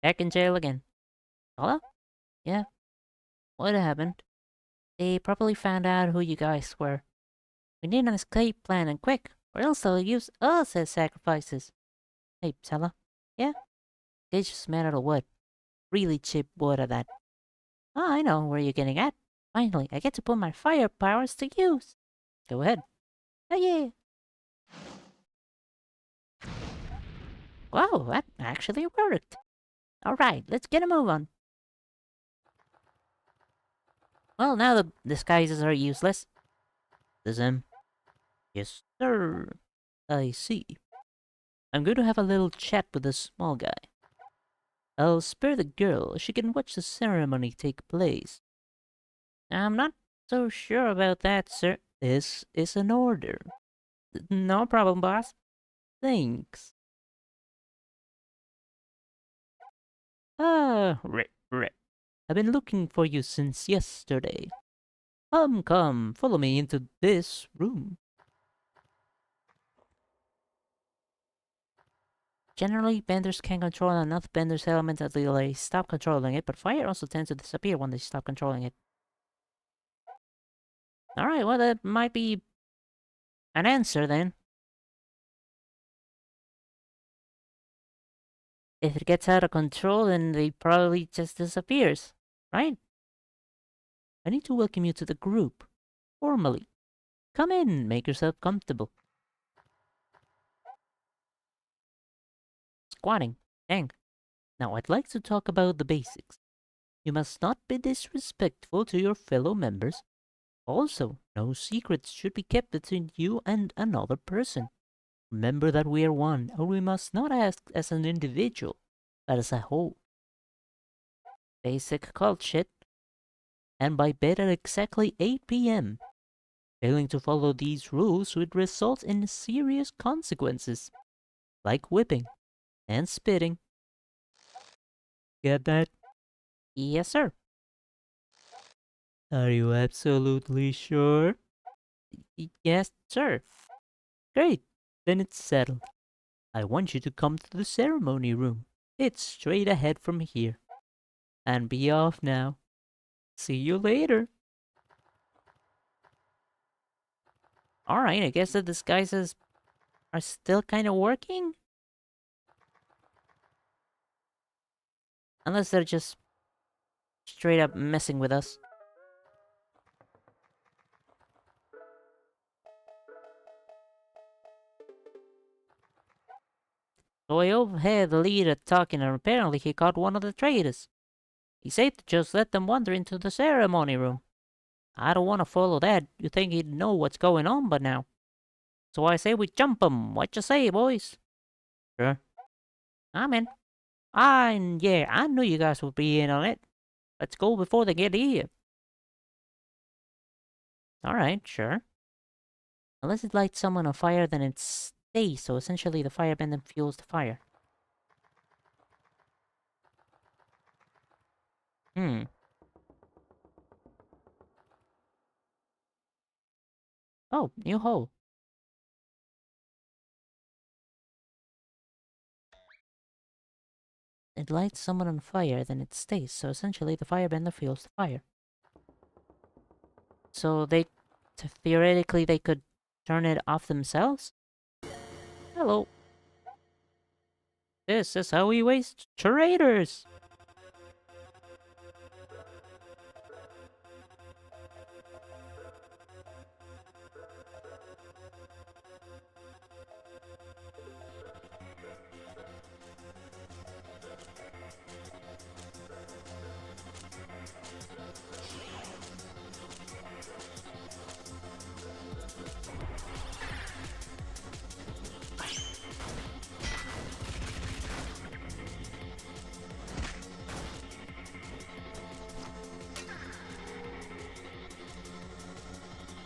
Back in jail again. Hello? Yeah. What happened? They probably found out who you guys were. We need an escape plan and quick, or else they'll use us as sacrifices. Hey, Sella? Yeah? They just made out of wood. Really cheap wood at that. Oh, I know where you're getting at. Finally, I get to put my fire powers to use. Go ahead. Oh, yeah. Wow, that actually worked. Alright, let's get a move on. Well, now the disguises are useless. This him? Yes, sir. I see. I'm going to have a little chat with the small guy. I'll spare the girl. She can watch the ceremony take place. I'm not so sure about that, sir. This is an order. No problem, boss. Thanks. Ah, Rip. I've been looking for you since yesterday. Come, follow me into this room. Generally, benders can control enough bender's element until they stop controlling it, but fire also tends to disappear when they stop controlling it. Alright, well, that might be an answer then. If it gets out of control, then it probably just disappears, right? I need to welcome you to the group. Formally. Come in, make yourself comfortable. Squatting. Dang. Now I'd like to talk about the basics. You must not be disrespectful to your fellow members. Also, no secrets should be kept between you and another person. Remember that we are one, and we must not act as an individual, but as a whole. Basic cult shit. And by bed at exactly 8 p.m. Failing to follow these rules would result in serious consequences, like whipping and spitting. Get that? Yes, sir. Are you absolutely sure? Yes, sir. Great, then it's settled. I want you to come to the ceremony room. It's straight ahead from here. And be off now. See you later. Alright, I guess the disguises are still kind of working? Unless they're just straight up messing with us. So I overheard the leader talking, and apparently he caught one of the traitors. He said to just let them wander into the ceremony room. I don't want to follow that. You think he'd know what's going on by now. So I say we jump 'em. What you say, boys? Sure. I'm in. Yeah, I knew you guys would be in on it. Let's go before they get here. Alright, sure. Unless it lights someone on fire, then it stays, so essentially the firebend fuels the fire. Hmm. Oh, new hole. It lights someone on fire, then it stays, so essentially the firebender fuels the fire. So theoretically they could turn it off themselves? Hello. This is how we waste traitors!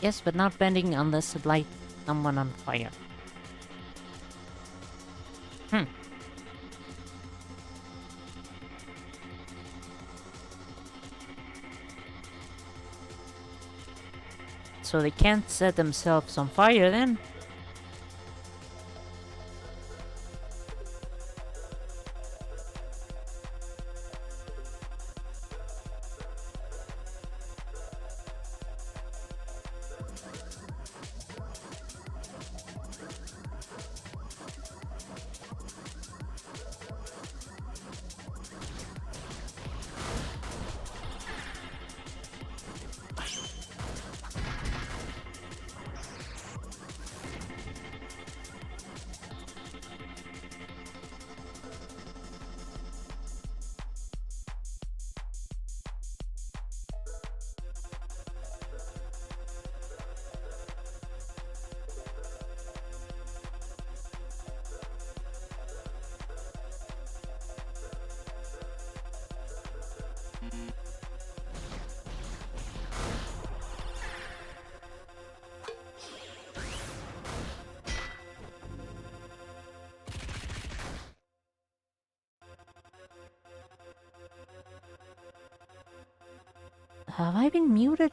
Yes, but not bending unless it lights someone on fire. Hmm. So they can't set themselves on fire then? Have I been muted?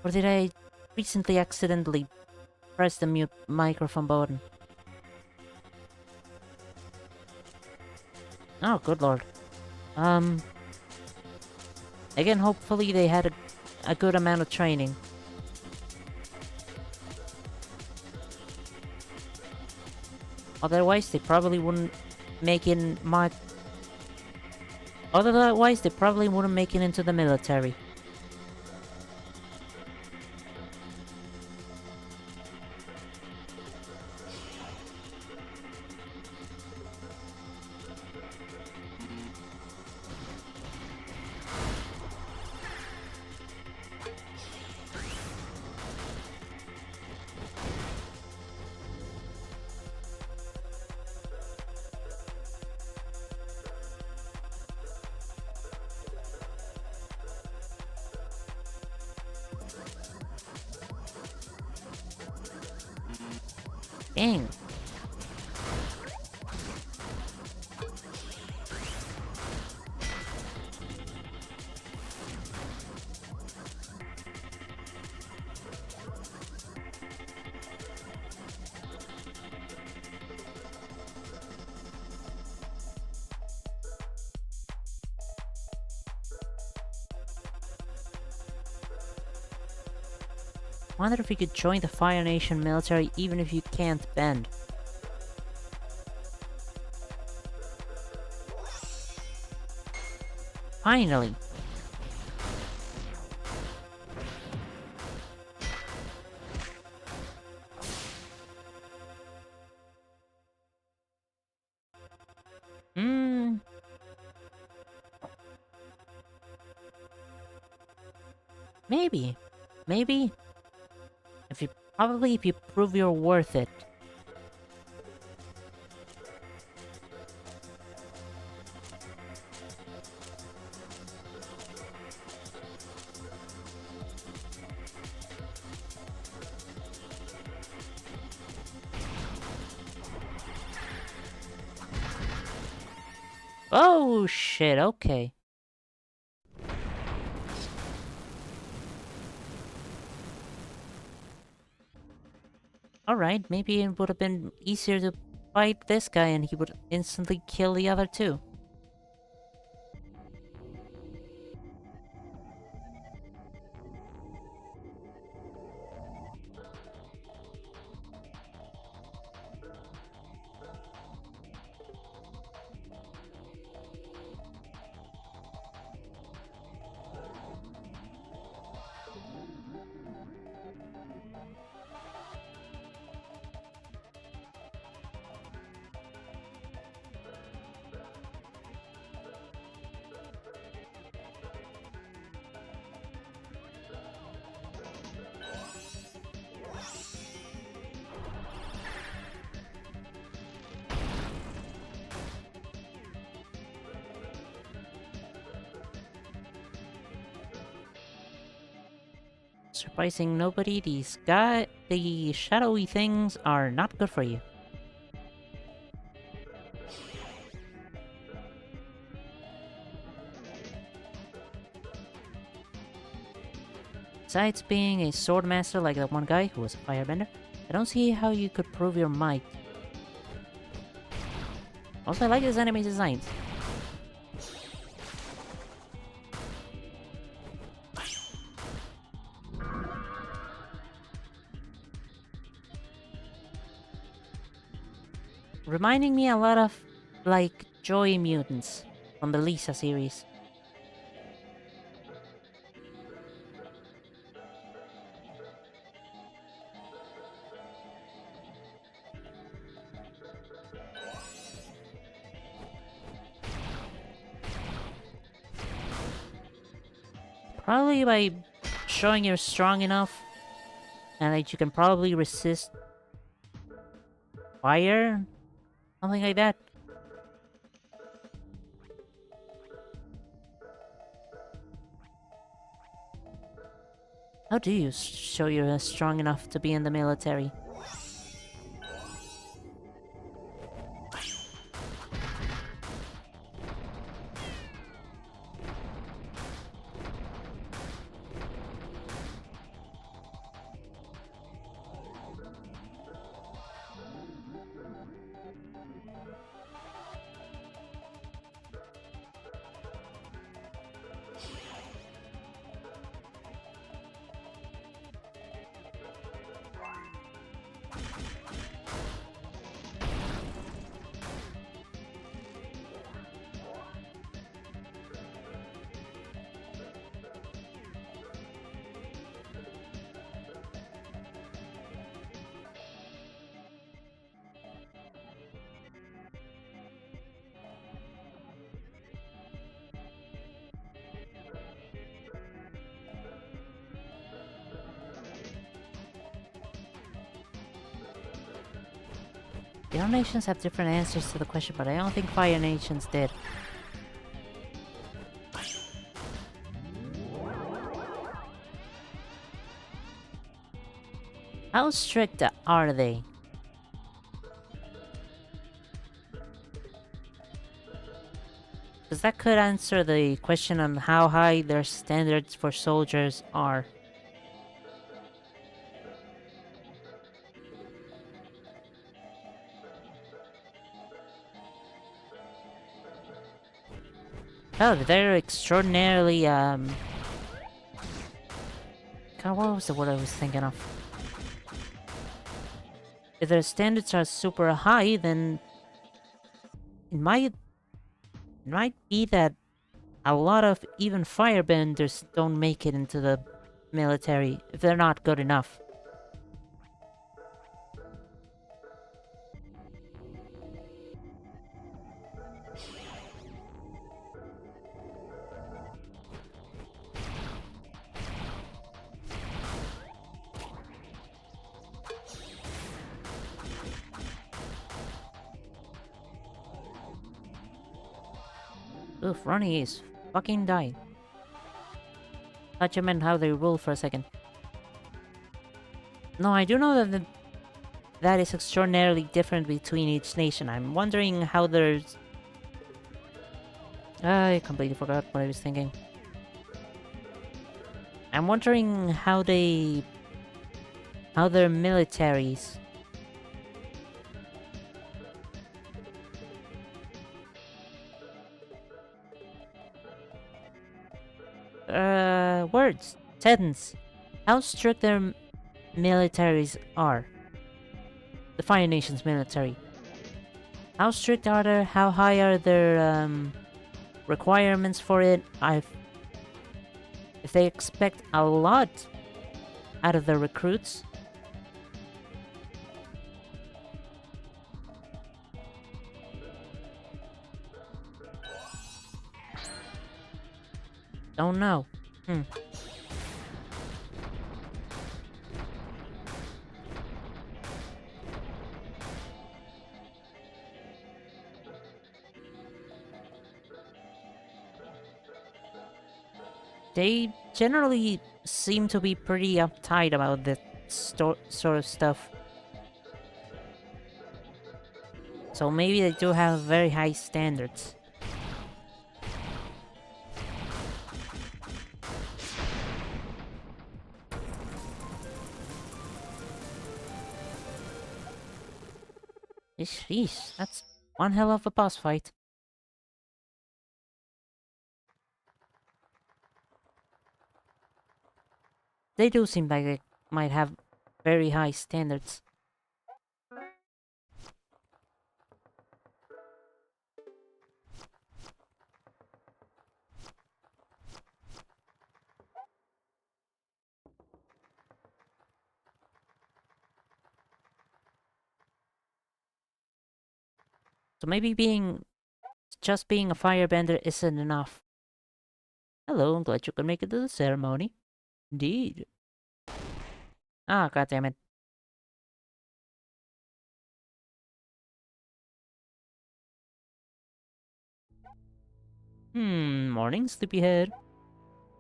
Or did I recently accidentally press the mute microphone button? Oh, good lord. Again, hopefully they had a good amount of training. Otherwise, they probably wouldn't make it much. Otherwise, they probably wouldn't make it into the military. Dang. Wonder if you could join the Fire Nation military even if you can't bend. Finally! Maybe. Maybe. If you prove you're worth it. Oh shit, okay. Alright, maybe it would have been easier to fight this guy and he would instantly kill the other two. Surprising nobody, the shadowy things are not good for you. Besides being a sword master like that one guy who was a firebender, I don't see how you could prove your might. Also, I like his enemy designs. Reminding me a lot of, like, Joy Mutants from the Lisa series. Probably by showing you're strong enough and that you can probably resist fire? Something like that. How do you show you're strong enough to be in the military? The other nations have different answers to the question, but I don't think Fire Nations did. How strict are they? Because that could answer the question on how high their standards for soldiers are. Oh, they're extraordinarily, God, what was the word I was thinking of? If their standards are super high, then it might be that a lot of even firebenders don't make it into the military if they're not good enough. Oof, Ronnie is fucking dying. Thought you meant how they rule for a second. No, I do know that that is extraordinarily different between each nation. I'm wondering how there's... I completely forgot what I was thinking. I'm wondering how their militaries... words. Sentence. How strict their militaries are. The Fire Nation's military. How strict are they? How high are their requirements for it? If they expect a lot out of their recruits. Don't know. They generally seem to be pretty uptight about this sort of stuff. So maybe they do have very high standards. Sheesh, that's one hell of a boss fight. They do seem like they might have very high standards. So maybe just being a firebender isn't enough. Hello, I'm glad you could make it to the ceremony. Indeed. Ah, goddammit. Morning, sleepyhead.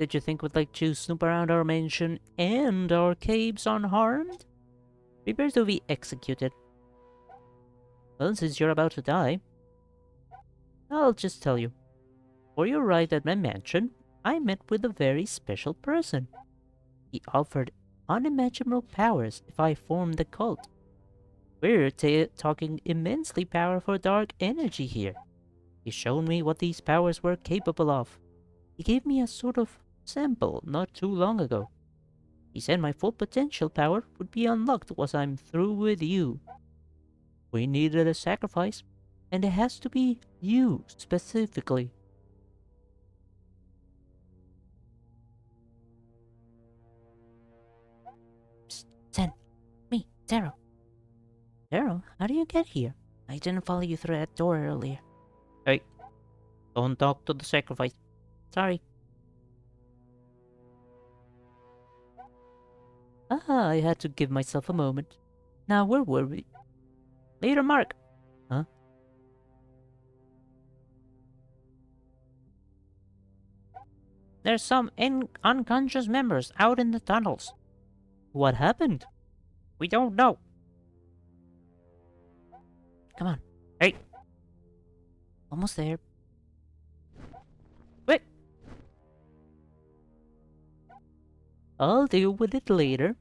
Did you think we'd like to snoop around our mansion and our caves unharmed? Prepare to be executed. Well, since you're about to die, I'll just tell you. For your ride at my mansion, I met with a very special person. He offered unimaginable powers if I formed the cult. We're talking immensely powerful dark energy here. He showed me what these powers were capable of. He gave me a sort of sample not too long ago. He said my full potential power would be unlocked once I'm through with you. We needed a sacrifice, and it has to be you specifically. Psst, Zen, me, Zero. Zero, how do you get here? I didn't follow you through that door earlier. Hey, don't talk to the sacrifice. Sorry. Ah, I had to give myself a moment. Now, where were we? Later, Mark. Huh? There's some unconscious members out in the tunnels. What happened? We don't know. Come on. Hey. Almost there. Wait. I'll deal with it later.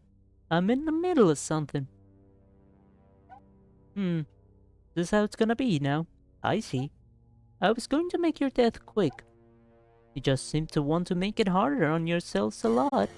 I'm in the middle of something. This is how it's gonna be now. I see. I was going to make your death quick. You just seem to want to make it harder on yourselves a lot.